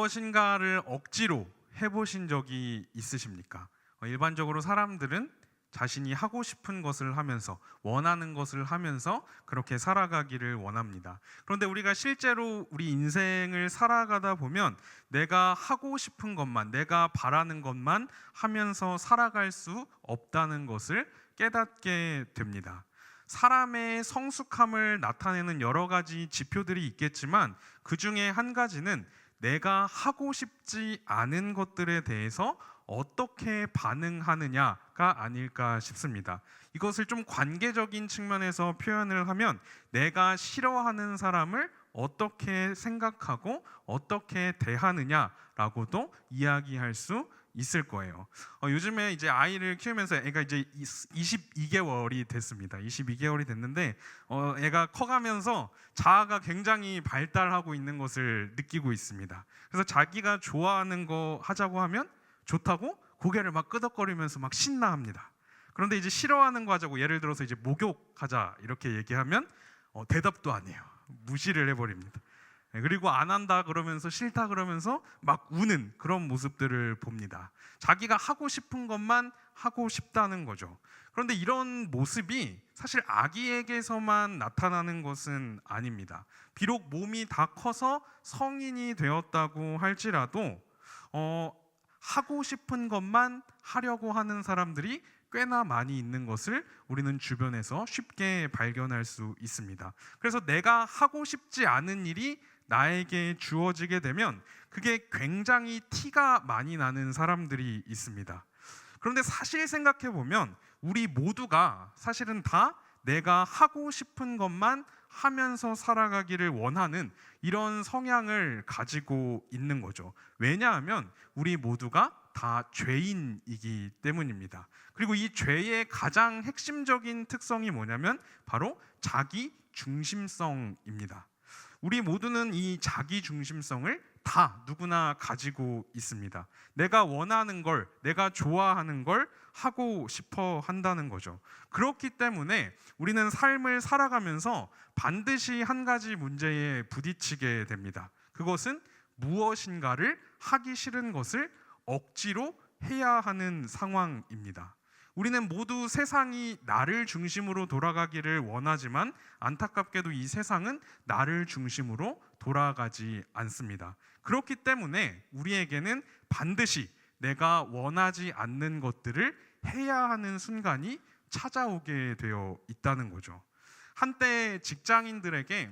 무엇인가를 억지로 해보신 적이 있으십니까? 일반적으로 사람들은 자신이 하고 싶은 것을 하면서 원하는 것을 하면서 그렇게 살아가기를 원합니다. 그런데 우리가 실제로 우리 인생을 살아가다 보면 내가 하고 싶은 것만, 내가 바라는 것만 하면서 살아갈 수 없다는 것을 깨닫게 됩니다. 사람의 성숙함을 나타내는 여러 가지 지표들이 있겠지만 그 중에 한 가지는 내가 하고 싶지 않은 것들에 대해서 어떻게 반응하느냐가 아닐까 싶습니다. 이것을 좀 관계적인 측면에서 표현을 하면 내가 싫어하는 사람을 어떻게 생각하고 어떻게 대하느냐라고도 이야기할 수 있을 거예요. 요즘에 이제 아이를 키우면서 애가 이제 22개월이 됐습니다. 22개월이 됐는데 애가 커가면서 자아가 굉장히 발달하고 있는 것을 느끼고 있습니다. 그래서 자기가 좋아하는 거 하자고 하면 좋다고 고개를 막 끄덕거리면서 막 신나합니다. 그런데 이제 싫어하는 거 하자고, 예를 들어서 이제 목욕하자 이렇게 얘기하면 대답도 안 해요. 무시를 해버립니다. 그리고 안 한다 그러면서 싫다 그러면서 막 우는 그런 모습들을 봅니다. 자기가 하고 싶은 것만 하고 싶다는 거죠. 그런데 이런 모습이 사실 아기에게서만 나타나는 것은 아닙니다. 비록 몸이 다 커서 성인이 되었다고 할지라도 하고 싶은 것만 하려고 하는 사람들이 꽤나 많이 있는 것을 우리는 주변에서 쉽게 발견할 수 있습니다. 그래서 내가 하고 싶지 않은 일이 나에게 주어지게 되면 그게 굉장히 티가 많이 나는 사람들이 있습니다. 그런데 사실 생각해 보면 우리 모두가 사실은 다 내가 하고 싶은 것만 하면서 살아가기를 원하는 이런 성향을 가지고 있는 거죠. 왜냐하면 우리 모두가 다 죄인이기 때문입니다. 그리고 이 죄의 가장 핵심적인 특성이 뭐냐면 바로 자기 중심성입니다. 우리 모두는 이 자기 중심성을 다 누구나 가지고 있습니다. 내가 원하는 걸, 내가 좋아하는 걸 하고 싶어 한다는 거죠. 그렇기 때문에 우리는 삶을 살아가면서 반드시 한 가지 문제에 부딪히게 됩니다. 그것은 무엇인가를 하기 싫은 것을 억지로 해야 하는 상황입니다. 우리는 모두 세상이 나를 중심으로 돌아가기를 원하지만 안타깝게도 이 세상은 나를 중심으로 돌아가지 않습니다. 그렇기 때문에 우리에게는 반드시 내가 원하지 않는 것들을 해야 하는 순간이 찾아오게 되어 있다는 거죠. 한때 직장인들에게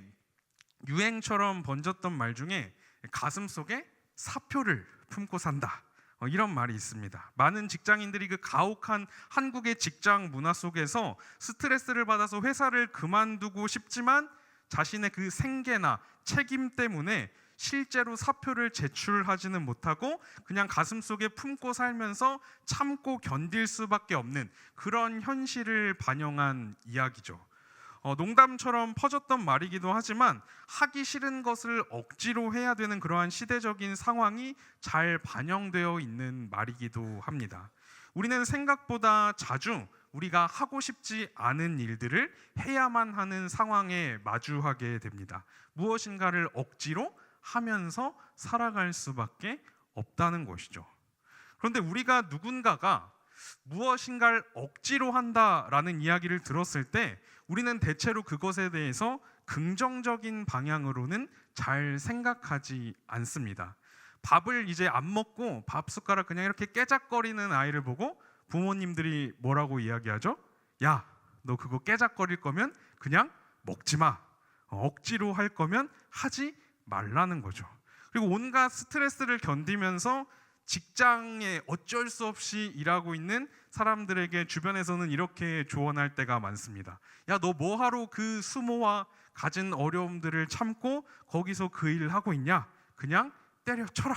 유행처럼 번졌던 말 중에 가슴속에 사표를 품고 산다, 이런 말이 있습니다. 많은 직장인들이 그 가혹한 한국의 직장 문화 속에서 스트레스를 받아서 회사를 그만두고 싶지만 자신의 그 생계나 책임 때문에 실제로 사표를 제출하지는 못하고 그냥 가슴속에 품고 살면서 참고 견딜 수밖에 없는 그런 현실을 반영한 이야기죠. 농담처럼 퍼졌던 말이기도 하지만 하기 싫은 것을 억지로 해야 되는 그러한 시대적인 상황이 잘 반영되어 있는 말이기도 합니다. 우리는 생각보다 자주 우리가 하고 싶지 않은 일들을 해야만 하는 상황에 마주하게 됩니다. 무엇인가를 억지로 하면서 살아갈 수밖에 없다는 것이죠. 그런데 우리가 누군가가 무엇인가를 억지로 한다라는 이야기를 들었을 때 우리는 대체로 그것에 대해서 긍정적인 방향으로는 잘 생각하지 않습니다. 밥을 이제 안 먹고 밥 숟가락 그냥 이렇게 깨작거리는 아이를 보고 부모님들이 뭐라고 이야기하죠? 야, 너 그거 깨작거릴 거면 그냥 먹지 마. 억지로 할 거면 하지 말라는 거죠. 그리고 온갖 스트레스를 견디면서 직장에 어쩔 수 없이 일하고 있는 사람들에게 주변에서는 이렇게 조언할 때가 많습니다. 야, 너 뭐하러 그 수모와 갖은 어려움들을 참고 거기서 그 일을 하고 있냐? 그냥 때려쳐라.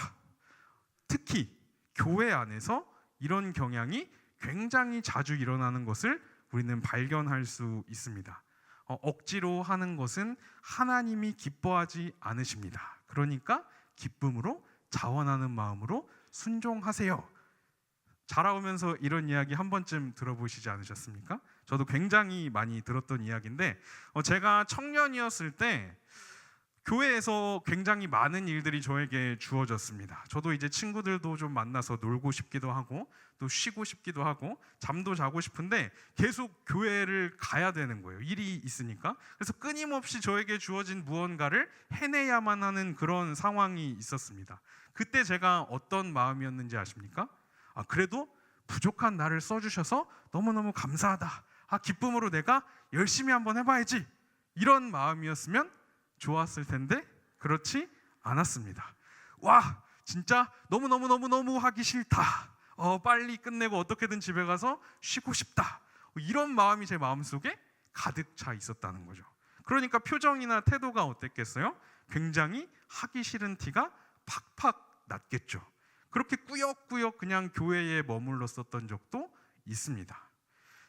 특히 교회 안에서 이런 경향이 굉장히 자주 일어나는 것을 우리는 발견할 수 있습니다. 억지로 하는 것은 하나님이 기뻐하지 않으십니다. 그러니까 기쁨으로 자원하는 마음으로 순종하세요. 자라오면서 이런 이야기 한 번쯤 들어보시지 않으셨습니까? 저도 굉장히 많이 들었던 이야기인데 제가 청년이었을 때 교회에서 굉장히 많은 일들이 저에게 주어졌습니다. 저도 이제 친구들도 좀 만나서 놀고 싶기도 하고 또 쉬고 싶기도 하고 잠도 자고 싶은데 계속 교회를 가야 되는 거예요. 일이 있으니까. 그래서 끊임없이 저에게 주어진 무언가를 해내야만 하는 그런 상황이 있었습니다. 그때 제가 어떤 마음이었는지 아십니까? 그래도 부족한 나를 써주셔서 너무너무 감사하다. 기쁨으로 내가 열심히 한번 해봐야지. 이런 마음이었으면 좋았을 텐데 그렇지 않았습니다. 와, 진짜 너무 하기 싫다. 빨리 끝내고 어떻게든 집에 가서 쉬고 싶다. 이런 마음이 제 마음속에 가득 차 있었다는 거죠. 그러니까 표정이나 태도가 어땠겠어요? 굉장히 하기 싫은 티가 팍팍 났겠죠. 그렇게 꾸역꾸역 그냥 교회에 머물렀었던 적도 있습니다.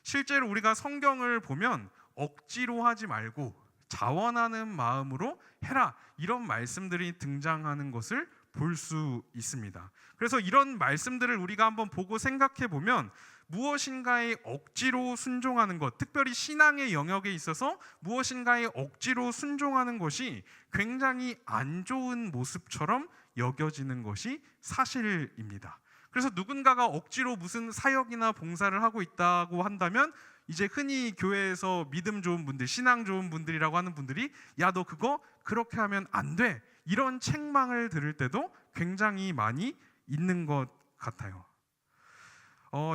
실제로 우리가 성경을 보면 억지로 하지 말고 자원하는 마음으로 해라, 이런 말씀들이 등장하는 것을 볼 수 있습니다. 그래서 이런 말씀들을 우리가 한번 보고 생각해 보면 무엇인가에 억지로 순종하는 것, 특별히 신앙의 영역에 있어서 무엇인가에 억지로 순종하는 것이 굉장히 안 좋은 모습처럼 여겨지는 것이 사실입니다. 그래서 누군가가 억지로 무슨 사역이나 봉사를 하고 있다고 한다면 이제 흔히 교회에서 믿음 좋은 분들, 신앙 좋은 분들이라고 하는 분들이 야, 너 그거 그렇게 하면 안 돼, 이런 책망을 들을 때도 굉장히 많이 있는 것 같아요.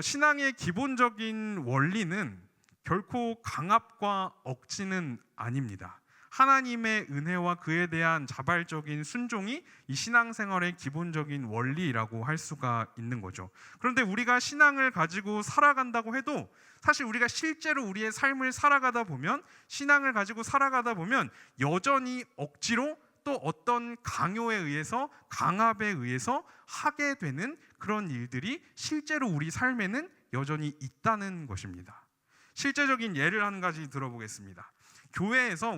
신앙의 기본적인 원리는 결코 강압과 억지는 아닙니다. 하나님의 은혜와 그에 대한 자발적인 순종이 이 신앙생활의 기본적인 원리라고 할 수가 있는 거죠. 그런데 우리가 신앙을 가지고 살아간다고 해도 사실 우리가 실제로 우리의 삶을 살아가다 보면, 신앙을 가지고 살아가다 보면 여전히 억지로 또 어떤 강요에 의해서, 강압에 의해서 하게 되는 그런 일들이 실제로 우리 삶에는 여전히 있다는 것입니다. 실제적인 예를 한 가지 들어보겠습니다.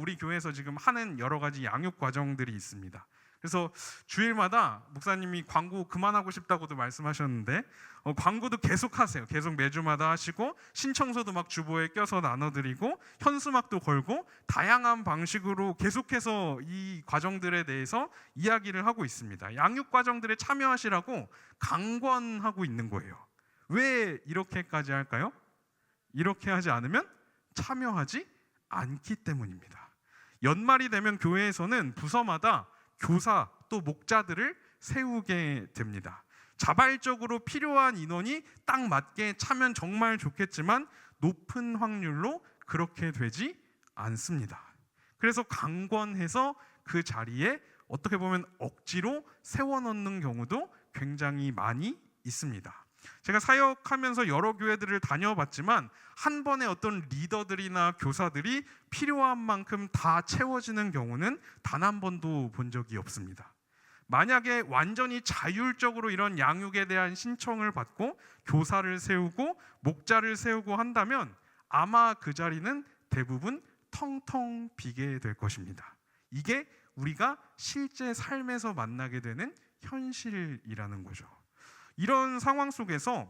우리 교회에서 지금 하는 여러 가지 양육 과정들이 있습니다. 그래서 주일마다 목사님이 광고 그만하고 싶다고도 말씀하셨는데 광고도 계속 하세요. 계속 매주마다 하시고 신청서도 막 주보에 껴서 나눠드리고 현수막도 걸고 다양한 방식으로 계속해서 이 과정들에 대해서 이야기를 하고 있습니다. 양육 과정들에 참여하시라고 강권하고 있는 거예요. 왜 이렇게까지 할까요? 이렇게 하지 않으면 참여하지 않기 때문입니다. 연말이 되면 교회에서는 부서마다 교사 또 목자들을 세우게 됩니다. 자발적으로 필요한 인원이 딱 맞게 차면 정말 좋겠지만 높은 확률로 그렇게 되지 않습니다. 그래서 강권해서 그 자리에 어떻게 보면 억지로 세워넣는 경우도 굉장히 많이 있습니다. 제가 사역하면서 여러 교회들을 다녀봤지만 한 번에 어떤 리더들이나 교사들이 필요한 만큼 다 채워지는 경우는 단 한 번도 본 적이 없습니다. 만약에 완전히 자율적으로 이런 양육에 대한 신청을 받고 교사를 세우고 목자를 세우고 한다면 아마 그 자리는 대부분 텅텅 비게 될 것입니다. 이게 우리가 실제 삶에서 만나게 되는 현실이라는 거죠. 이런 상황 속에서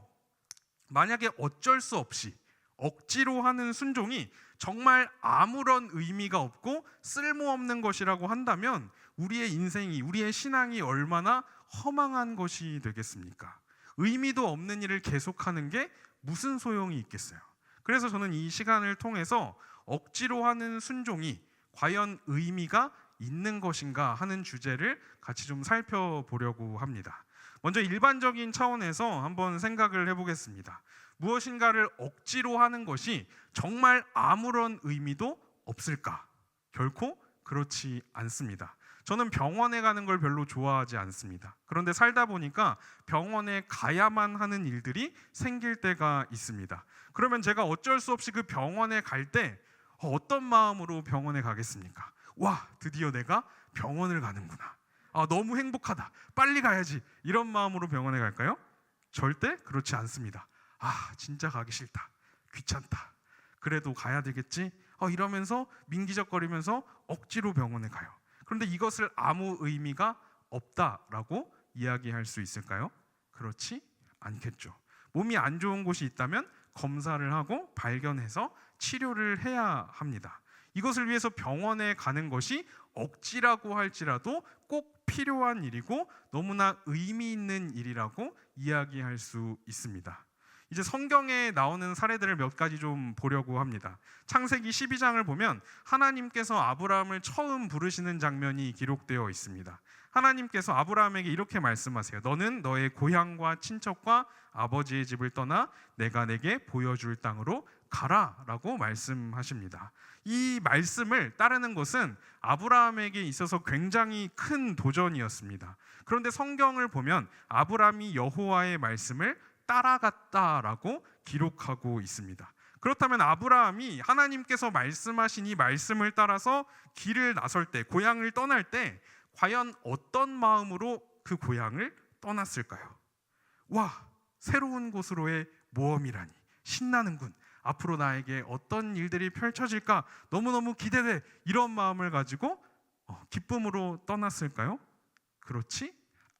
만약에 어쩔 수 없이 억지로 하는 순종이 정말 아무런 의미가 없고 쓸모없는 것이라고 한다면 우리의 인생이, 우리의 신앙이 얼마나 허망한 것이 되겠습니까? 의미도 없는 일을 계속하는 게 무슨 소용이 있겠어요? 그래서 저는 이 시간을 통해서 억지로 하는 순종이 과연 의미가 있는 것인가 하는 주제를 같이 좀 살펴보려고 합니다. 먼저 일반적인 차원에서 한번 생각을 해보겠습니다. 무엇인가를 억지로 하는 것이 정말 아무런 의미도 없을까? 결코 그렇지 않습니다. 저는 병원에 가는 걸 별로 좋아하지 않습니다. 그런데 살다 보니까 병원에 가야만 하는 일들이 생길 때가 있습니다. 그러면 제가 어쩔 수 없이 그 병원에 갈 때 어떤 마음으로 병원에 가겠습니까? 와, 드디어 내가 병원을 가는구나. 너무 행복하다. 빨리 가야지. 이런 마음으로 병원에 갈까요? 절대 그렇지 않습니다. 진짜 가기 싫다. 귀찮다. 그래도 가야 되겠지. 이러면서 민기적거리면서 억지로 병원에 가요. 그런데 이것을 아무 의미가 없다라고 이야기할 수 있을까요? 그렇지 않겠죠. 몸이 안 좋은 곳이 있다면 검사를 하고 발견해서 치료를 해야 합니다. 이것을 위해서 병원에 가는 것이 억지라고 할지라도 꼭 필요한 일이고 너무나 의미 있는 일이라고 이야기할 수 있습니다. 이제 성경에 나오는 사례들을 몇 가지 좀 보려고 합니다. 창세기 12장을 보면 하나님께서 아브라함을 처음 부르시는 장면이 기록되어 있습니다. 하나님께서 아브라함에게 이렇게 말씀하세요. 너는 너의 고향과 친척과 아버지의 집을 떠나 내가 내게 보여줄 땅으로 가라라고 말씀하십니다. 이 말씀을 따르는 것은 아브라함에게 있어서 굉장히 큰 도전이었습니다. 그런데 성경을 보면 아브라함이 여호와의 말씀을 따라갔다라고 기록하고 있습니다. 그렇다면 아브라함이 하나님께서 말씀하신 이 말씀을 따라서 길을 나설 때, 고향을 떠날 때 과연 어떤 마음으로 그 고향을 떠났을까요? 와, 새로운 곳으로의 모험이라니 신나는군. 앞으로 나에게 어떤 일들이 펼쳐질까 너무너무 기대돼. 이런 마음을 가지고 기쁨으로 떠났을까요? 그렇지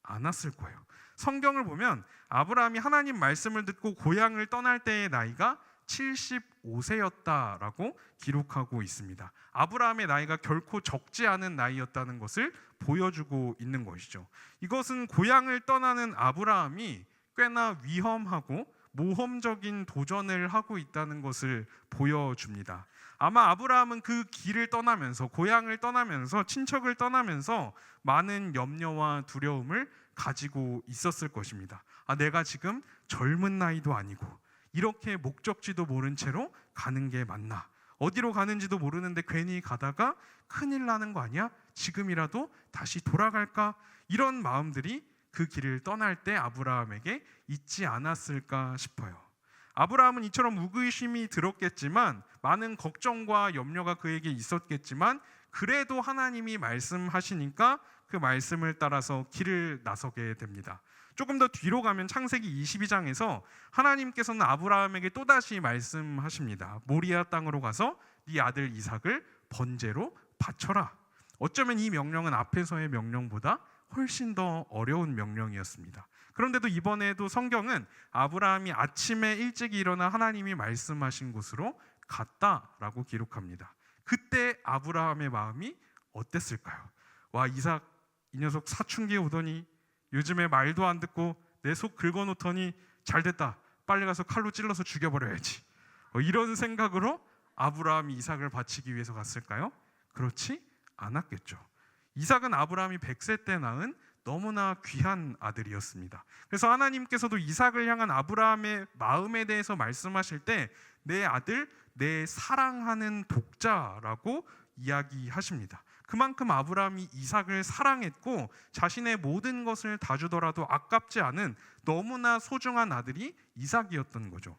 않았을 거예요. 성경을 보면 아브라함이 하나님 말씀을 듣고 고향을 떠날 때의 나이가 75세였다라고 기록하고 있습니다. 아브라함의 나이가 결코 적지 않은 나이였다는 것을 보여주고 있는 것이죠. 이것은 고향을 떠나는 아브라함이 꽤나 위험하고 모험적인 도전을 하고 있다는 것을 보여줍니다. 아마 아브라함은 그 길을 떠나면서, 고향을 떠나면서, 친척을 떠나면서 많은 염려와 두려움을 가지고 있었을 것입니다. 내가 지금 젊은 나이도 아니고 이렇게 목적지도 모른 채로 가는 게 맞나? 어디로 가는지도 모르는데 괜히 가다가 큰일 나는 거 아니야? 지금이라도 다시 돌아갈까? 이런 마음들이 그 길을 떠날 때 아브라함에게 있지 않았을까 싶어요. 아브라함은 이처럼 무의심이 들었겠지만, 많은 걱정과 염려가 그에게 있었겠지만, 그래도 하나님이 말씀하시니까 그 말씀을 따라서 길을 나서게 됩니다. 조금 더 뒤로 가면 창세기 22장에서 하나님께서는 아브라함에게 또다시 말씀하십니다. 모리아 땅으로 가서 네 아들 이삭을 번제로 바쳐라. 어쩌면 이 명령은 앞에서의 명령보다 훨씬 더 어려운 명령이었습니다. 그런데도 이번에도 성경은 아브라함이 아침에 일찍 일어나 하나님이 말씀하신 곳으로 갔다라고 기록합니다. 그때 아브라함의 마음이 어땠을까요? 와, 이삭 이 녀석 사춘기에 오더니 요즘에 말도 안 듣고 내 속 긁어놓더니 잘됐다. 빨리 가서 칼로 찔러서 죽여버려야지. 이런 생각으로 아브라함이 이삭을 바치기 위해서 갔을까요? 그렇지 않았겠죠. 이삭은 아브라함이 100세 때 낳은 너무나 귀한 아들이었습니다. 그래서 하나님께서도 이삭을 향한 아브라함의 마음에 대해서 말씀하실 때 내 아들, 내 사랑하는 독자라고 이야기하십니다. 그만큼 아브라함이 이삭을 사랑했고 자신의 모든 것을 다 주더라도 아깝지 않은 너무나 소중한 아들이 이삭이었던 거죠.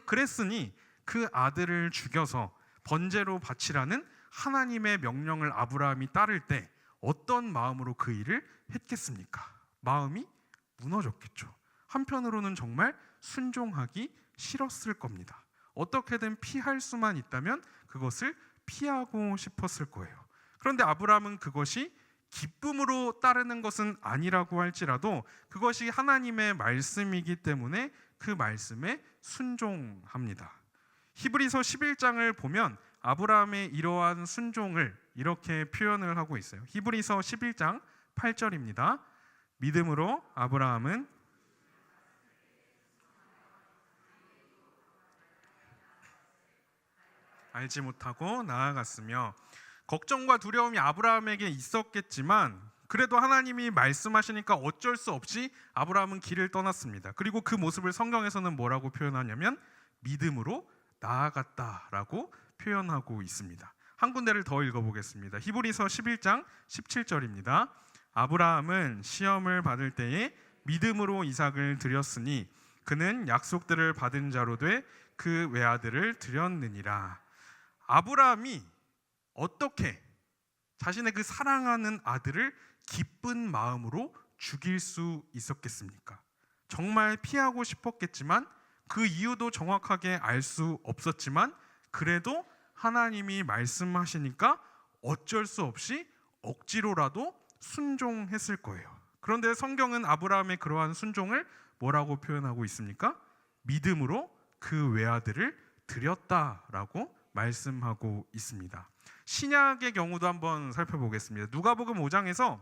그랬으니 그 아들을 죽여서 번제로 바치라는 하나님의 명령을 아브라함이 따를 때 어떤 마음으로 그 일을 했겠습니까? 마음이 무너졌겠죠. 한편으로는 정말 순종하기 싫었을 겁니다. 어떻게든 피할 수만 있다면 그것을 피하고 싶었을 거예요. 그런데 아브라함은 그것이 기쁨으로 따르는 것은 아니라고 할지라도 그것이 하나님의 말씀이기 때문에 그 말씀에 순종합니다. 히브리서 11장을 보면 아브라함의 이러한 순종을 이렇게 표현을 하고 있어요. 히브리서 11장 8절입니다. 믿음으로 아브라함은 알지 못하고 나아갔으며, 걱정과 두려움이 아브라함에게 있었겠지만 그래도 하나님이 말씀하시니까 어쩔 수 없이 아브라함은 길을 떠났습니다. 그리고 그 모습을 성경에서는 뭐라고 표현하냐면 믿음으로 나아갔다라고 표현하고 있습니다. 한 군데를 더 읽어보겠습니다. 히브리서 11장 17절입니다. 아브라함은 시험을 받을 때에 믿음으로 이삭을 드렸으니 그는 약속들을 받은 자로 돼 그 외아들을 드렸느니라. 아브라함이 어떻게 자신의 그 사랑하는 아들을 기쁜 마음으로 죽일 수 있었겠습니까? 정말 피하고 싶었겠지만 그 이유도 정확하게 알 수 없었지만 그래도 하나님이 말씀하시니까 어쩔 수 없이 억지로라도 순종했을 거예요. 그런데 성경은 아브라함의 그러한 순종을 뭐라고 표현하고 있습니까? 믿음으로 그 외아들을 드렸다라고 말씀하고 있습니다. 신약의 경우도 한번 살펴보겠습니다. 누가복음 5장에서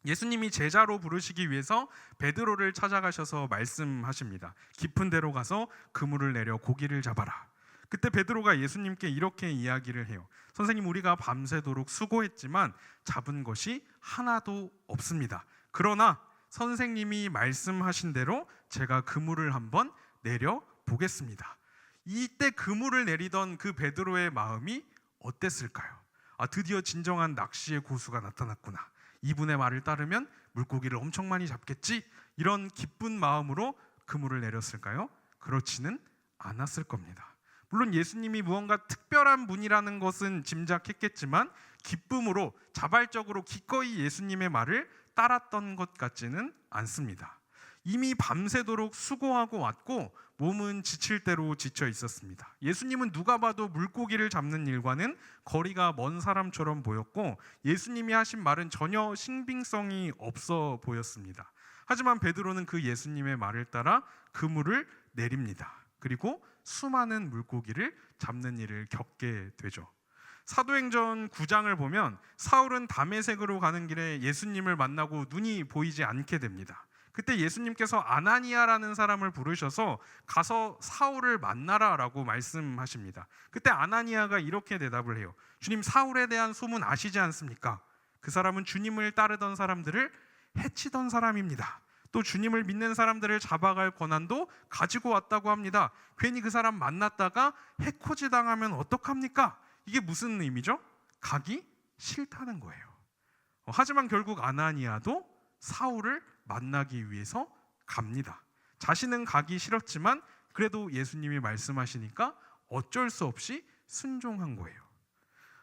예수님이 제자로 부르시기 위해서 베드로를 찾아가셔서 말씀하십니다. 깊은 데로 가서 그물을 내려 고기를 잡아라. 그때 베드로가 예수님께 이렇게 이야기를 해요. 선생님, 우리가 밤새도록 수고했지만 잡은 것이 하나도 없습니다. 그러나 선생님이 말씀하신 대로 제가 그물을 한번 내려 보겠습니다. 이때 그물을 내리던 그 베드로의 마음이 어땠을까요? 드디어 진정한 낚시의 고수가 나타났구나. 이분의 말을 따르면 물고기를 엄청 많이 잡겠지. 이런 기쁜 마음으로 그물을 내렸을까요? 그렇지는 않았을 겁니다. 물론 예수님이 무언가 특별한 분이라는 것은 짐작했겠지만 기쁨으로 자발적으로 기꺼이 예수님의 말을 따랐던 것 같지는 않습니다. 이미 밤새도록 수고하고 왔고 몸은 지칠 대로 지쳐 있었습니다. 예수님은 누가 봐도 물고기를 잡는 일과는 거리가 먼 사람처럼 보였고 예수님이 하신 말은 전혀 신빙성이 없어 보였습니다. 하지만 베드로는 그 예수님의 말을 따라 그물을 내립니다. 그리고 수많은 물고기를 잡는 일을 겪게 되죠. 사도행전 9장을 보면 사울은 다메섹으로 가는 길에 예수님을 만나고 눈이 보이지 않게 됩니다. 그때 예수님께서 아나니아라는 사람을 부르셔서 가서 사울을 만나라라고 말씀하십니다. 그때 아나니아가 이렇게 대답을 해요. 주님, 사울에 대한 소문 아시지 않습니까? 그 사람은 주님을 따르던 사람들을 해치던 사람입니다. 또 주님을 믿는 사람들을 잡아갈 권한도 가지고 왔다고 합니다. 괜히 그 사람 만났다가 해코지 당하면 어떡합니까? 이게 무슨 의미죠? 가기 싫다는 거예요. 하지만 결국 아나니아도 사울을 만나기 위해서 갑니다. 자신은 가기 싫었지만 그래도 예수님이 말씀하시니까 어쩔 수 없이 순종한 거예요.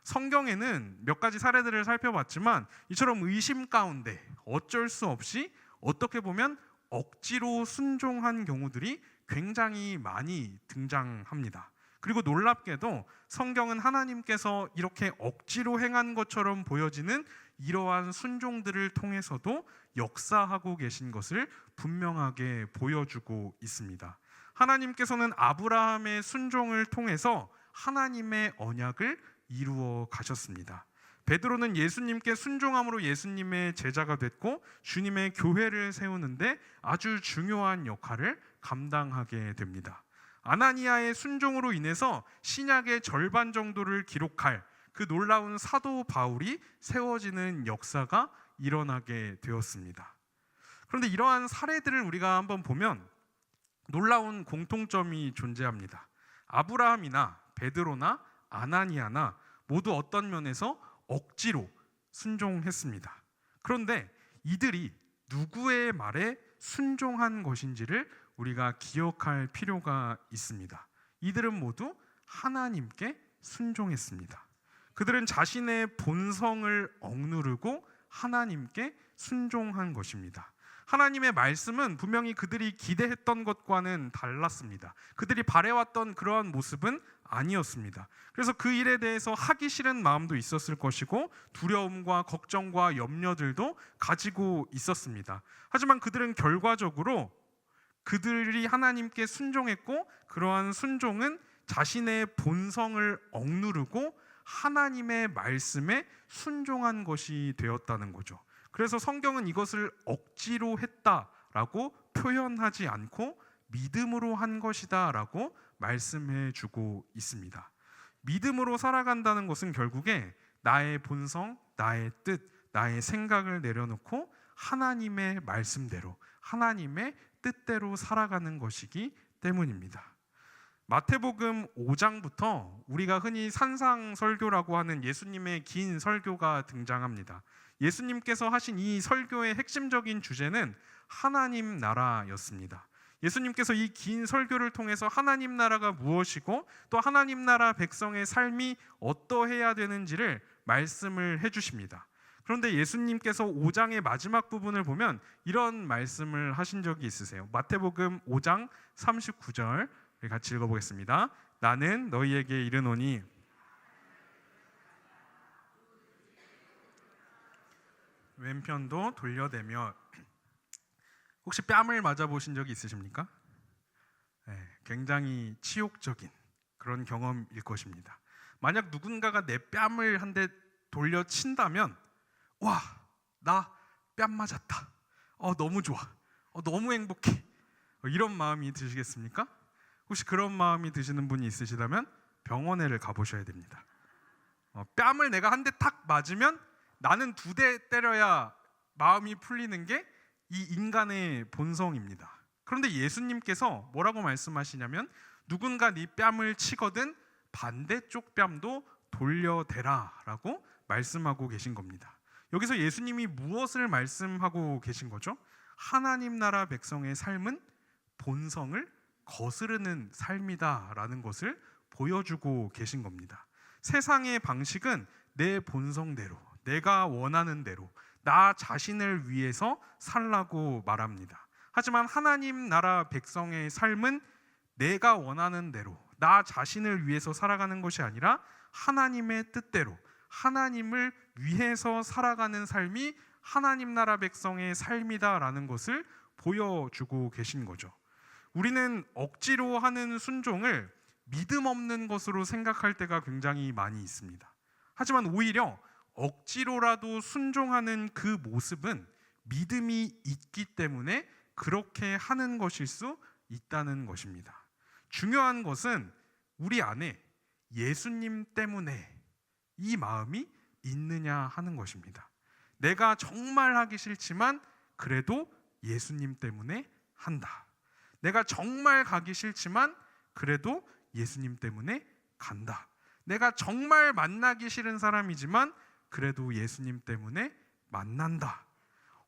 성경에는 몇 가지 사례들을 살펴봤지만 이처럼 의심 가운데 어쩔 수 없이 어떻게 보면 억지로 순종한 경우들이 굉장히 많이 등장합니다. 그리고 놀랍게도 성경은 하나님께서 이렇게 억지로 행한 것처럼 보여지는 이러한 순종들을 통해서도 역사하고 계신 것을 분명하게 보여주고 있습니다. 하나님께서는 아브라함의 순종을 통해서 하나님의 언약을 이루어 가셨습니다. 베드로는 예수님께 순종함으로 예수님의 제자가 됐고 주님의 교회를 세우는데 아주 중요한 역할을 감당하게 됩니다. 아나니아의 순종으로 인해서 신약의 절반 정도를 기록할 그 놀라운 사도 바울이 세워지는 역사가 일어나게 되었습니다. 그런데 이러한 사례들을 우리가 한번 보면 놀라운 공통점이 존재합니다. 아브라함이나 베드로나 아나니아나 모두 어떤 면에서 억지로 순종했습니다. 그런데 이들이 누구의 말에 순종한 것인지를 우리가 기억할 필요가 있습니다. 이들은 모두 하나님께 순종했습니다. 그들은 자신의 본성을 억누르고 하나님께 순종한 것입니다. 하나님의 말씀은 분명히 그들이 기대했던 것과는 달랐습니다. 그들이 바래왔던 그러한 모습은 아니었습니다. 그래서 그 일에 대해서 하기 싫은 마음도 있었을 것이고 두려움과 걱정과 염려들도 가지고 있었습니다. 하지만 그들은 결과적으로 그들이 하나님께 순종했고 그러한 순종은 자신의 본성을 억누르고 하나님의 말씀에 순종한 것이 되었다는 거죠. 그래서 성경은 이것을 억지로 했다라고 표현하지 않고 믿음으로 한 것이다라고 말씀해 주고 있습니다. 믿음으로 살아간다는 것은 결국에 나의 본성, 나의 뜻, 나의 생각을 내려놓고 하나님의 말씀대로, 하나님의 뜻대로 살아가는 것이기 때문입니다. 마태복음 5장부터 우리가 흔히 산상설교라고 하는 예수님의 긴 설교가 등장합니다. 예수님께서 하신 이 설교의 핵심적인 주제는 하나님 나라였습니다. 예수님께서 이 긴 설교를 통해서 하나님 나라가 무엇이고 또 하나님 나라 백성의 삶이 어떠해야 되는지를 말씀을 해주십니다. 그런데 예수님께서 5장의 마지막 부분을 보면 이런 말씀을 하신 적이 있으세요. 마태복음 5장 39절 같이 읽어보겠습니다. 나는 너희에게 이르노니 왼편도 돌려대며. 혹시 뺨을 맞아보신 적이 있으십니까? 네, 굉장히 치욕적인 그런 경험일 것입니다. 만약 누군가가 내 뺨을 한 대 돌려 친다면 와, 나 뺨 맞았다. 너무 좋아. 너무 행복해. 이런 마음이 드시겠습니까? 혹시 그런 마음이 드시는 분이 있으시다면 병원에를 가보셔야 됩니다. 뺨을 내가 한 대 탁 맞으면 나는 2대 때려야 마음이 풀리는 게 이 인간의 본성입니다. 그런데 예수님께서 뭐라고 말씀하시냐면 누군가 네 뺨을 치거든 반대쪽 뺨도 돌려대라 라고 말씀하고 계신 겁니다. 여기서 예수님이 무엇을 말씀하고 계신 거죠? 하나님 나라 백성의 삶은 본성을 거스르는 삶이다 라는 것을 보여주고 계신 겁니다. 세상의 방식은 내 본성대로, 내가 원하는 대로 나 자신을 위해서 살라고 말합니다. 하지만 하나님 나라 백성의 삶은 내가 원하는 대로 나 자신을 위해서 살아가는 것이 아니라 하나님의 뜻대로 하나님을 위해서 살아가는 삶이 하나님 나라 백성의 삶이다라는 것을 보여주고 계신 거죠. 우리는 억지로 하는 순종을 믿음 없는 것으로 생각할 때가 굉장히 많이 있습니다. 하지만 오히려 억지로라도 순종하는 그 모습은 믿음이 있기 때문에 그렇게 하는 것일 수 있다는 것입니다. 중요한 것은 우리 안에 예수님 때문에 이 마음이 있느냐 하는 것입니다. 내가 정말 하기 싫지만 그래도 예수님 때문에 한다. 내가 정말 가기 싫지만 그래도 예수님 때문에 간다. 내가 정말 만나기 싫은 사람이지만 그래도 예수님 때문에 만난다.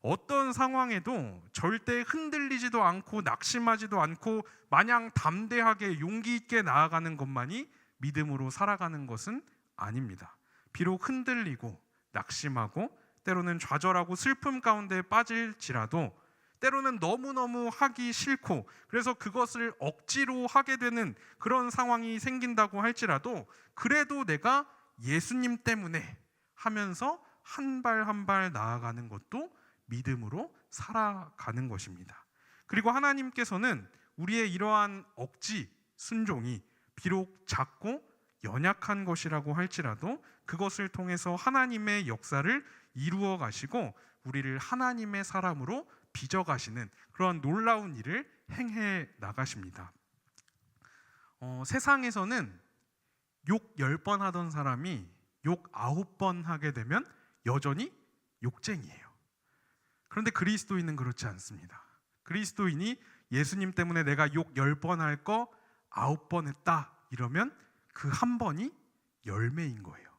어떤 상황에도 절대 흔들리지도 않고 낙심하지도 않고 마냥 담대하게 용기 있게 나아가는 것만이 믿음으로 살아가는 것은 아닙니다. 비록 흔들리고 낙심하고 때로는 좌절하고 슬픔 가운데 빠질지라도 때로는 너무너무 하기 싫고 그래서 그것을 억지로 하게 되는 그런 상황이 생긴다고 할지라도 그래도 내가 예수님 때문에 하면서 한 발 한 발 나아가는 것도 믿음으로 살아가는 것입니다. 그리고 하나님께서는 우리의 이러한 억지 순종이 비록 작고 연약한 것이라고 할지라도 그것을 통해서 하나님의 역사를 이루어 가시고 우리를 하나님의 사람으로 빚어가시는 그런 놀라운 일을 행해 나가십니다. 세상에서는 욕 10번 하던 사람이 욕 9번 하게 되면 여전히 욕쟁이에요. 그런데 그리스도인은 그렇지 않습니다. 그리스도인이 예수님 때문에 내가 욕 10번 할 거 9번 했다 이러면 그 한 번이 열매인 거예요.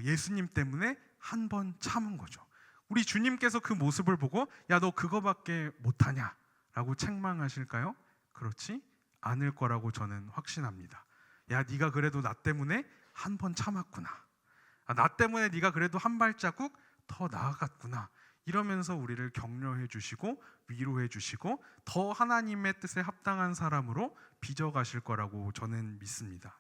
예수님 때문에 한 번 참은 거죠. 우리 주님께서 그 모습을 보고 야, 너 그거밖에 못하냐 라고 책망하실까요? 그렇지 않을 거라고 저는 확신합니다. 야, 네가 그래도 나 때문에 한 번 참았구나. 나 때문에 네가 그래도 한 발자국 더 나아갔구나. 이러면서 우리를 격려해 주시고 위로해 주시고 더 하나님의 뜻에 합당한 사람으로 빚어가실 거라고 저는 믿습니다.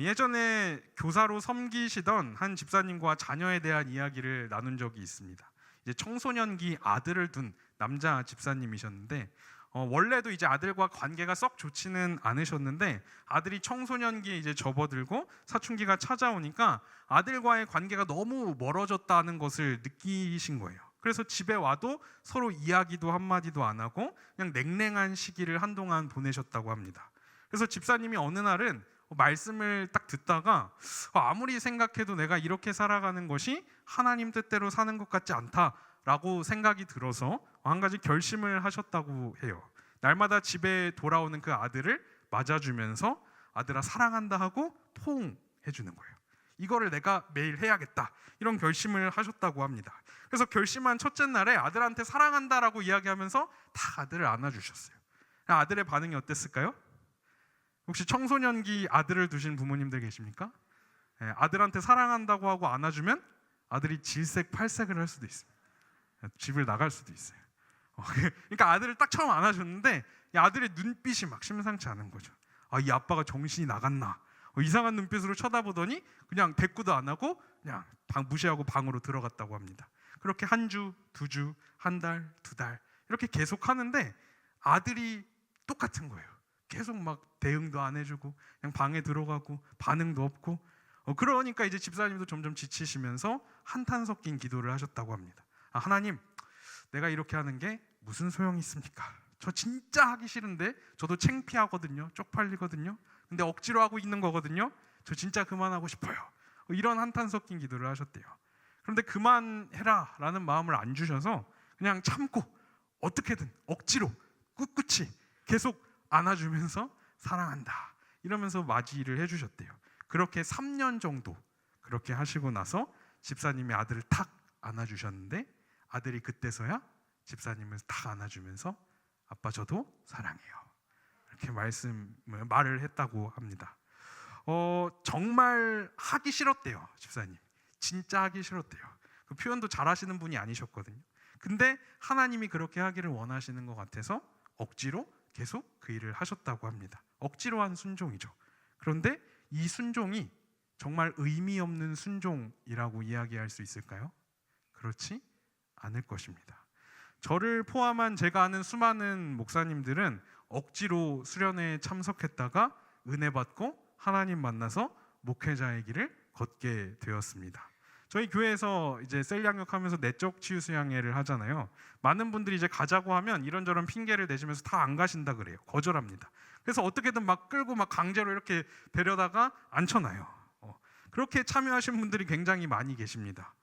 예전에 교사로 섬기시던 한 집사님과 자녀에 대한 이야기를 나눈 적이 있습니다. 이제 청소년기 아들을 둔 남자 집사님이셨는데 원래도 이제 아들과 관계가 썩 좋지는 않으셨는데 아들이 청소년기에 이제 접어들고 사춘기가 찾아오니까 아들과의 관계가 너무 멀어졌다는 것을 느끼신 거예요. 그래서 집에 와도 서로 이야기도 한마디도 안 하고 그냥 냉랭한 시기를 한동안 보내셨다고 합니다. 그래서 집사님이 어느 날은 말씀을 딱 듣다가 아무리 생각해도 내가 이렇게 살아가는 것이 하나님 뜻대로 사는 것 같지 않다라고 생각이 들어서 한 가지 결심을 하셨다고 해요. 날마다 집에 돌아오는 그 아들을 맞아주면서 아들아 사랑한다 하고 포옹해주는 거예요. 이거를 내가 매일 해야겠다 이런 결심을 하셨다고 합니다. 그래서 결심한 첫째 날에 아들한테 사랑한다라고 이야기하면서 다 아들을 안아주셨어요. 아들의 반응이 어땠을까요? 혹시 청소년기 아들을 두신 부모님들 계십니까? 아들한테 사랑한다고 하고 안아주면 아들이 질색팔색을 할 수도 있습니다. 집을 나갈 수도 있어요. 그러니까 아들을 딱 처음 안아줬는데 이 아들의 눈빛이 막 심상치 않은 거죠. 이 아빠가 정신이 나갔나? 이상한 눈빛으로 쳐다보더니 그냥 대꾸도 안 하고 그냥 무시하고 방으로 들어갔다고 합니다. 그렇게 한 주, 두 주, 한 달, 두 달 이렇게 계속 하는데 아들이 똑같은 거예요. 계속 막 대응도 안 해주고 그냥 방에 들어가고 반응도 없고 그러니까 이제 집사님도 점점 지치시면서 한탄 섞인 기도를 하셨다고 합니다. 하나님, 내가 이렇게 하는 게 무슨 소용이 있습니까? 저 진짜 하기 싫은데, 저도 창피하거든요. 쪽팔리거든요. 근데 억지로 하고 있는 거거든요. 저 진짜 그만하고 싶어요. 이런 한탄 섞인 기도를 하셨대요. 그런데 그만해라 라는 마음을 안 주셔서 그냥 참고 어떻게든 억지로 꿋꿋이 계속 안아주면서 사랑한다 이러면서 맞이를 해주셨대요. 그렇게 3년 정도 그렇게 하시고 나서 집사님이 아들을 탁 안아주셨는데, 아들이 그때서야 집사님을 탁 안아주면서 아빠 저도 사랑해요 이렇게 말을 했다고 합니다. 정말 하기 싫었대요. 집사님 진짜 하기 싫었대요. 그 표현도 잘하시는 분이 아니셨거든요. 근데 하나님이 그렇게 하기를 원하시는 것 같아서 억지로 계속 그 일을 하셨다고 합니다. 억지로 한 순종이죠. 그런데 이 순종이 정말 의미 없는 순종이라고 이야기할 수 있을까요? 그렇지 않을 것입니다. 저를 포함한 제가 아는 수많은 목사님들은 억지로 수련회에 참석했다가 은혜 받고 하나님 만나서 목회자의 길을 걷게 되었습니다. 저희 교회에서 이제 셀 양육하면서 내적 치유 수양회를 하잖아요. 많은 분들이 이제 가자고 하면 이런저런 핑계를 내시면서 다 안 가신다 그래요. 거절합니다. 그래서 어떻게든 막 끌고 막 강제로 이렇게 데려다가 앉혀놔요. 그렇게 참여하신 분들이 굉장히 많이 계십니다.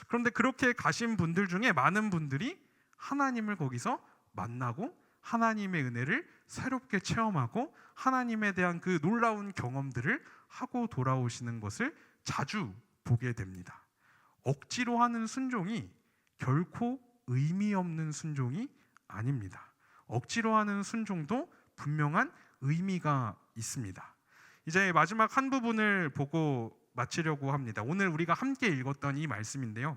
그런데 그렇게 가신 분들 중에 많은 분들이 하나님을 거기서 만나고 하나님의 은혜를 새롭게 체험하고 하나님에 대한 그 놀라운 경험들을 하고 돌아오시는 것을 자주 보게 됩니다. 억지로 하는 순종이 결코 의미 없는 순종이 아닙니다. 억지로 하는 순종도 분명한 의미가 있습니다. 이제 마지막 한 부분을 보고 마치려고 합니다. 오늘 우리가 함께 읽었던 이 말씀인데요.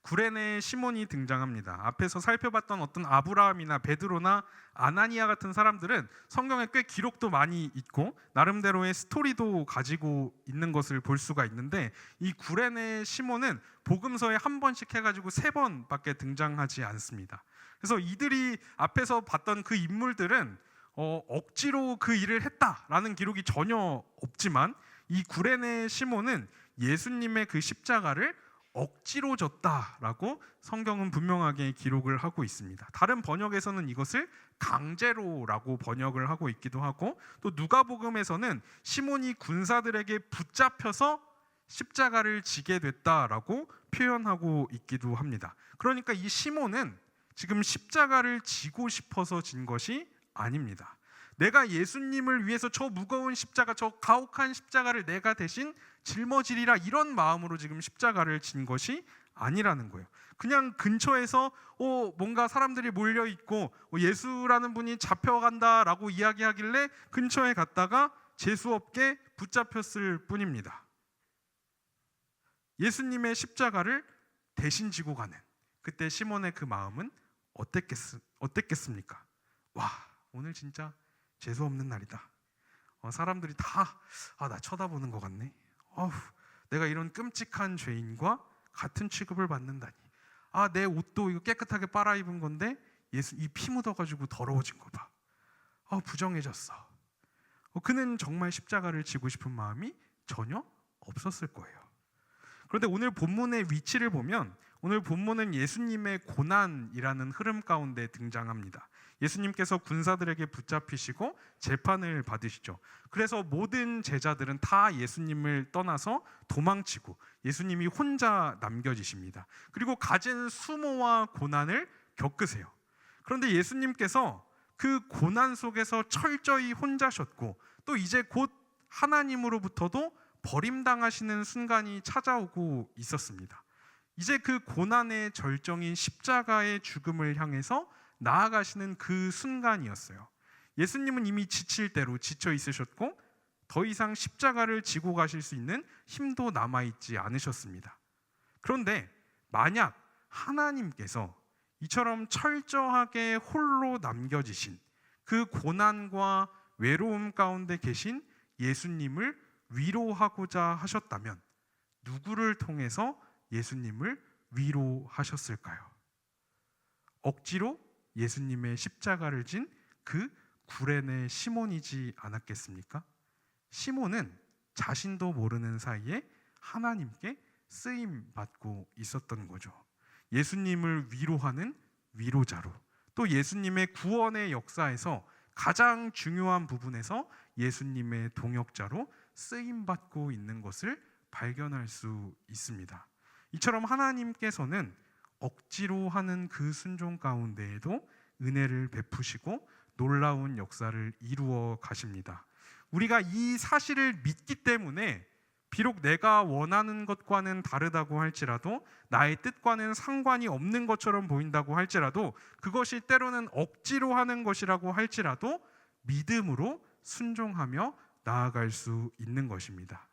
구레네 시몬이 등장합니다. 앞에서 살펴봤던 어떤 아브라함이나 베드로나 아나니아 같은 사람들은 성경에 꽤 기록도 많이 있고 나름대로의 스토리도 가지고 있는 것을 볼 수가 있는데, 이 구레네 시몬은 복음서에 한 번씩 해가지고 3번밖에 등장하지 않습니다. 그래서 이들이 앞에서 봤던 그 인물들은 억지로 그 일을 했다라는 기록이 전혀 없지만, 이 구레네 시몬은 예수님의 그 십자가를 억지로 졌다라고 성경은 분명하게 기록을 하고 있습니다. 다른 번역에서는 이것을 강제로라고 번역을 하고 있기도 하고, 또 누가복음에서는 시몬이 군사들에게 붙잡혀서 십자가를 지게 됐다라고 표현하고 있기도 합니다. 그러니까 이 시몬은 지금 십자가를 지고 싶어서 진 것이 아닙니다. 내가 예수님을 위해서 저 무거운 십자가, 저 가혹한 십자가를 내가 대신 짊어지리라, 이런 마음으로 지금 십자가를 진 것이 아니라는 거예요. 그냥 근처에서 뭔가 사람들이 몰려 있고 예수라는 분이 잡혀간다라고 이야기하길래 근처에 갔다가 재수 없게 붙잡혔을 뿐입니다. 예수님의 십자가를 대신 지고 가는 그때 시몬의 그 마음은 어땠겠습니까? 와, 오늘 진짜 재수 없는 날이다. 사람들이 다 나 쳐다보는 것 같네. 내가 이런 끔찍한 죄인과 같은 취급을 받는다니. 내 옷도 이거 깨끗하게 빨아 입은 건데 예수 이 피 묻어가지고 더러워진 거 봐. 부정해졌어. 그는 정말 십자가를 지고 싶은 마음이 전혀 없었을 거예요. 그런데 오늘 본문의 위치를 보면 오늘 본문은 예수님의 고난이라는 흐름 가운데 등장합니다. 예수님께서 군사들에게 붙잡히시고 재판을 받으시죠. 그래서 모든 제자들은 다 예수님을 떠나서 도망치고 예수님이 혼자 남겨지십니다. 그리고 가진 수모와 고난을 겪으세요. 그런데 예수님께서 그 고난 속에서 철저히 혼자셨고, 또 이제 곧 하나님으로부터도 버림당하시는 순간이 찾아오고 있었습니다. 이제 그 고난의 절정인 십자가의 죽음을 향해서 나아가시는 그 순간이었어요. 예수님은 이미 지칠 대로 지쳐 있으셨고 더 이상 십자가를 지고 가실 수 있는 힘도 남아있지 않으셨습니다. 그런데 만약 하나님께서 이처럼 철저하게 홀로 남겨지신 그 고난과 외로움 가운데 계신 예수님을 위로하고자 하셨다면 누구를 통해서 예수님을 위로하셨을까요? 억지로 예수님의 십자가를 진 그 구레네 시몬이지 않았겠습니까? 시몬은 자신도 모르는 사이에 하나님께 쓰임 받고 있었던 거죠. 예수님을 위로하는 위로자로, 또 예수님의 구원의 역사에서 가장 중요한 부분에서 예수님의 동역자로 쓰임 받고 있는 것을 발견할 수 있습니다. 이처럼 하나님께서는 억지로 하는 그 순종 가운데에도 은혜를 베푸시고 놀라운 역사를 이루어 가십니다. 우리가 이 사실을 믿기 때문에 비록 내가 원하는 것과는 다르다고 할지라도, 나의 뜻과는 상관이 없는 것처럼 보인다고 할지라도, 그것이 때로는 억지로 하는 것이라고 할지라도 믿음으로 순종하며 나아갈 수 있는 것입니다.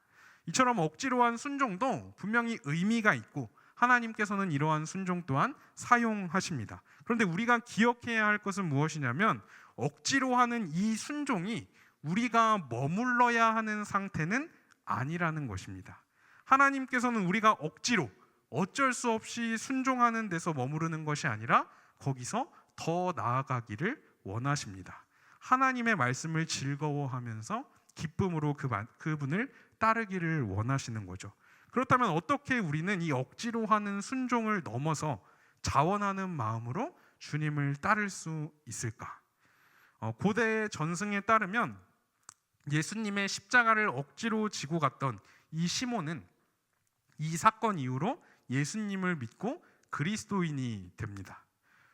이처럼 억지로 한 순종도 분명히 의미가 있고 하나님께서는 이러한 순종 또한 사용하십니다. 그런데 우리가 기억해야 할 것은 무엇이냐면, 억지로 하는 이 순종이 우리가 머물러야 하는 상태는 아니라는 것입니다. 하나님께서는 우리가 억지로 어쩔 수 없이 순종하는 데서 머무르는 것이 아니라 거기서 더 나아가기를 원하십니다. 하나님의 말씀을 즐거워하면서 기쁨으로 그분을 따르기를 원하시는 거죠. 그렇다면 어떻게 우리는 이 억지로 하는 순종을 넘어서 자원하는 마음으로 주님을 따를 수 있을까? 고대 전승에 따르면 예수님의 십자가를 억지로 지고 갔던 이 시몬은 이 사건 이후로 예수님을 믿고 그리스도인이 됩니다.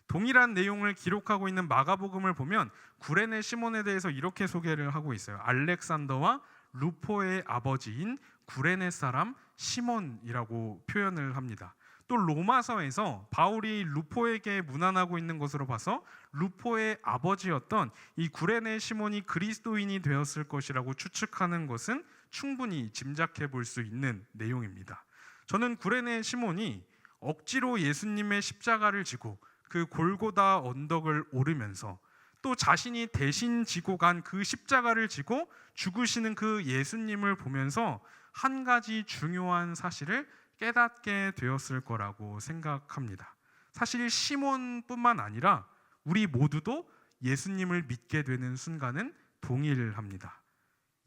동일한 내용을 기록하고 있는 마가복음을 보면 구레네 시몬에 대해서 이렇게 소개를 하고 있어요. 알렉산더와 루포의 아버지인 구레네 사람 시몬이라고 표현을 합니다. 또 로마서에서 바울이 루포에게 문안하고 있는 것으로 봐서 루포의 아버지였던 이 구레네 시몬이 그리스도인이 되었을 것이라고 추측하는 것은 충분히 짐작해 볼 수 있는 내용입니다. 저는 구레네 시몬이 억지로 예수님의 십자가를 지고 그 골고다 언덕을 오르면서 또 자신이 대신 지고 간 그 십자가를 지고 죽으시는 그 예수님을 보면서 한 가지 중요한 사실을 깨닫게 되었을 거라고 생각합니다. 사실 시몬뿐만 아니라 우리 모두도 예수님을 믿게 되는 순간은 동일합니다.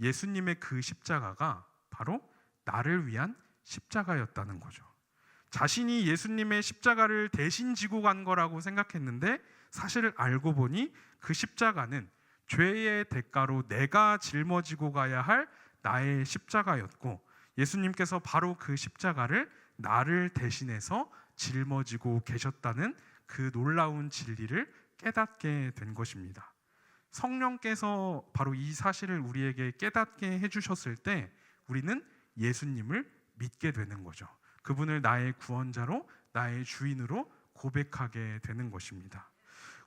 예수님의 그 십자가가 바로 나를 위한 십자가였다는 거죠. 자신이 예수님의 십자가를 대신 지고 간 거라고 생각했는데 사실 알고 보니 그 십자가는 죄의 대가로 내가 짊어지고 가야 할 나의 십자가였고, 예수님께서 바로 그 십자가를 나를 대신해서 짊어지고 계셨다는 그 놀라운 진리를 깨닫게 된 것입니다. 성령께서 바로 이 사실을 우리에게 깨닫게 해주셨을 때 우리는 예수님을 믿게 되는 거죠. 그분을 나의 구원자로, 나의 주인으로 고백하게 되는 것입니다.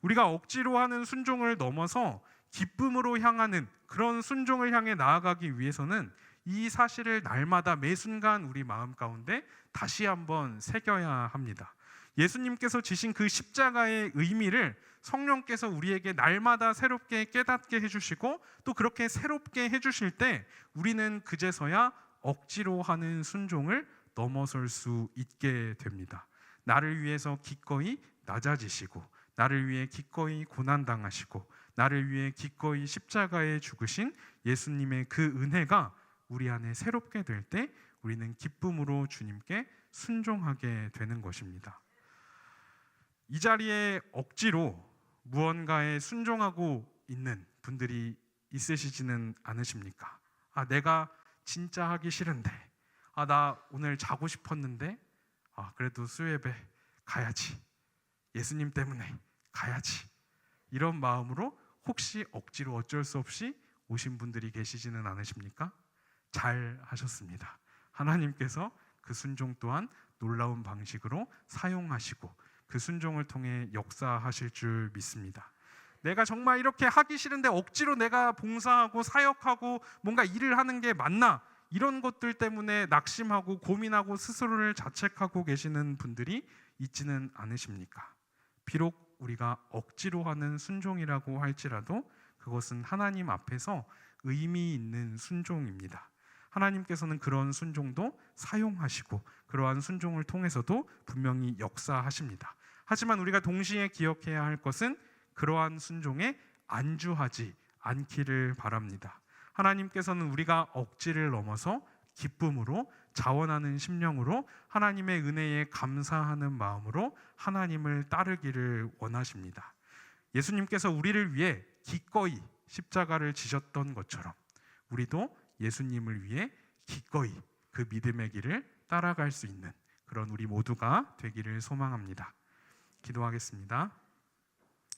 우리가 억지로 하는 순종을 넘어서 기쁨으로 향하는 그런 순종을 향해 나아가기 위해서는 이 사실을 날마다 매 순간 우리 마음 가운데 다시 한번 새겨야 합니다. 예수님께서 지신 그 십자가의 의미를 성령께서 우리에게 날마다 새롭게 깨닫게 해주시고, 또 그렇게 새롭게 해주실 때 우리는 그제서야 억지로 하는 순종을 넘어설 수 있게 됩니다. 나를 위해서 기꺼이 낮아지시고, 나를 위해 기꺼이 고난당하시고, 나를 위해 기꺼이 십자가에 죽으신 예수님의 그 은혜가 우리 안에 새롭게 될 때 우리는 기쁨으로 주님께 순종하게 되는 것입니다. 이 자리에 억지로 무언가에 순종하고 있는 분들이 있으시지는 않으십니까? 내가 진짜 하기 싫은데, 나 오늘 자고 싶었는데, 그래도 수요예배 가야지, 예수님 때문에 가야지, 이런 마음으로 혹시 억지로 어쩔 수 없이 오신 분들이 계시지는 않으십니까? 잘 하셨습니다. 하나님께서 그 순종 또한 놀라운 방식으로 사용하시고 그 순종을 통해 역사하실 줄 믿습니다. 내가 정말 이렇게 하기 싫은데 억지로 내가 봉사하고 사역하고 뭔가 일을 하는 게 맞나? 이런 것들 때문에 낙심하고 고민하고 스스로를 자책하고 계시는 분들이 있지는 않으십니까? 비록 우리가 억지로 하는 순종이라고 할지라도 그것은 하나님 앞에서 의미 있는 순종입니다. 하나님께서는 그런 순종도 사용하시고 그러한 순종을 통해서도 분명히 역사하십니다. 하지만 우리가 동시에 기억해야 할 것은 그러한 순종에 안주하지 않기를 바랍니다. 하나님께서는 우리가 억지를 넘어서 기쁨으로 자원하는 심령으로 하나님의 은혜에 감사하는 마음으로 하나님을 따르기를 원하십니다. 예수님께서 우리를 위해 기꺼이 십자가를 지셨던 것처럼 우리도 예수님을 위해 기꺼이 그 믿음의 길을 따라갈 수 있는 그런 우리 모두가 되기를 소망합니다. 기도하겠습니다.